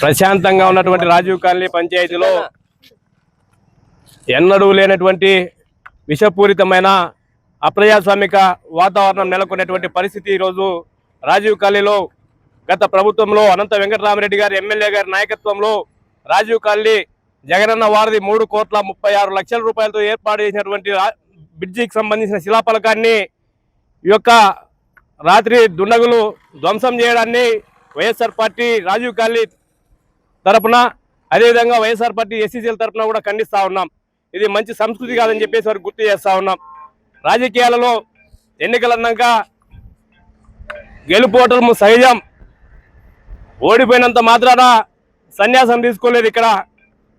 ప్రశాంతంగా ఉన్నటువంటి రాజీవ్ కాలనీ పంచాయతీలో ఎన్నడూ లేనటువంటి విషపూరితమైన అప్రజాస్వామిక వాతావరణం నెలకొన్నటువంటి పరిస్థితి ఈరోజు రాజీవ్ కాలనీలో గత ప్రభుత్వంలో అనంత వెంకటరామరెడ్డి గారి ఎమ్మెల్యే గారి నాయకత్వంలో రాజీవ్ కాలనీ జగనన్న వారిది 3,36,00,000 రూపాయలతో ఏర్పాటు చేసినటువంటి బ్రిడ్జికి సంబంధించిన శిలాఫలకాన్ని ఈ యొక్క రాత్రి దుండగులు ధ్వంసం చేయడాన్ని వైఎస్ఆర్ పార్టీ రాజీవ్ కాలనీ తరపున అదేవిధంగా వైఎస్ఆర్ పార్టీ ఎస్సీసీల తరపున కూడా ఖండిస్తూ ఉన్నాం. ఇది మంచి సంస్కృతి కాదని చెప్పేసి వారికి గుర్తు చేస్తూ ఉన్నాం. రాజకీయాలలో ఎన్నికలన్నాక గెలుపోవటం సహజం. ఓడిపోయినంత మాత్రాన సన్యాసం తీసుకోలేదు ఇక్కడ.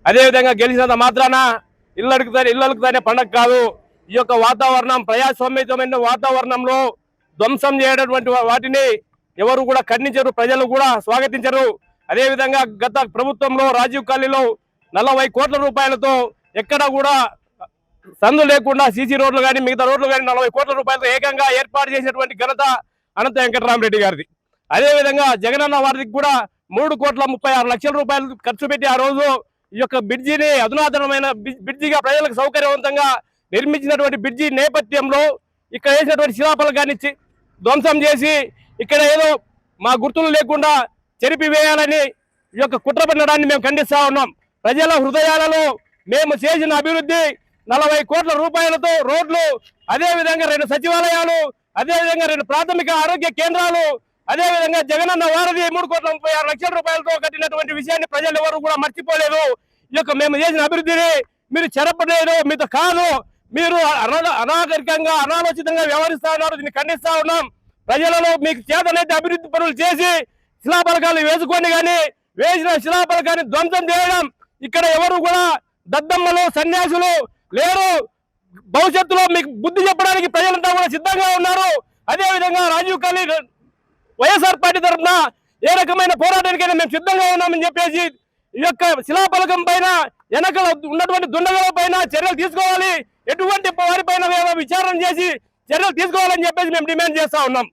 అదేవిధంగా గెలిచినంత మాత్రాన ఇళ్ళకి పండగ కాదు. ఈ యొక్క వాతావరణం ప్రజాస్వామ్యమైన వాతావరణంలో ధ్వంసం చేయనటువంటి వాటిని ఎవరు కూడా ఖండించరు, ప్రజలు కూడా స్వాగతించరు. అదేవిధంగా గత ప్రభుత్వంలో రాజీవ్ కాలనీలో 40 కోట్ల రూపాయలతో ఎక్కడ కూడా సందు లేకుండా సీసీ రోడ్లు కానీ మిగతా రోడ్లు కానీ 40 కోట్ల రూపాయలతో ఏకంగా ఏర్పాటు చేసినటువంటి ఘనత అనంత వెంకటరామరెడ్డి గారిది. అదేవిధంగా జగనన్న వారికి కూడా 3,36,00,000 రూపాయలు ఖర్చు పెట్టి ఆ రోజు ఈ యొక్క బ్రిడ్జిని అధునాతనమైన బ్రిడ్జిగా ప్రజలకు సౌకర్యవంతంగా నిర్మించినటువంటి బ్రిడ్జి నేపథ్యంలో ఇక్కడ వేసినటువంటి శిలాఫలకాన్ని ధ్వంసం చేసి ఇక్కడ ఏదో మా గుర్తులు లేకుండా చెరిపివేయాలని ఈ యొక్క కుట్ర పన్నడాన్ని మేము ఖండిస్తా ఉన్నాం. ప్రజల హృదయాలలో మేము చేసిన అభివృద్ధి 40 కోట్ల రూపాయలతో రోడ్లు, అదేవిధంగా 2 సచివాలయాలు, అదేవిధంగా 2 ప్రాథమిక ఆరోగ్య కేంద్రాలు, అదేవిధంగా జగనన్న వారిది 3,36,00,000 రూపాయలతో కట్టినటువంటి విషయాన్ని ప్రజలు ఎవరు కూడా మర్చిపోలేదు. ఈ యొక్క మేము చేసిన అభివృద్ధిని మీరు చెరపలేదు, మీతో కాదు, మీరు అనాగరికంగా అనాలోచితంగా వ్యవహరిస్తా ఉన్నారు. దీన్ని ఖండిస్తా ఉన్నాం. ప్రజలలో మీకు చేతనైతే అభివృద్ధి పనులు చేసి శిలాఫలకాలు వేసుకొని కానీ వేసిన శిలాఫలకాన్ని ధ్వంసం చేయడం, ఇక్కడ ఎవరు కూడా దద్దమ్మలు సన్యాసులు లేరు. భవిష్యత్తులో మీకు బుద్ధి చెప్పడానికి ప్రజలంతా కూడా సిద్ధంగా ఉన్నారు. అదేవిధంగా రాజీవ్ కాలనీ వైఎస్ఆర్ పార్టీ తరఫున ఏ రకమైన పోరాటానికైనా మేము సిద్ధంగా ఉన్నామని చెప్పేసి ఈ యొక్క శిలాఫలకం పైన వెనకల ఉన్నటువంటి దుండగుల పైన చర్యలు తీసుకోవాలి, ఎటువంటి వారిపైన విచారణ చేసి చర్యలు తీసుకోవాలని చెప్పేసి మేము డిమాండ్ చేస్తా ఉన్నాం.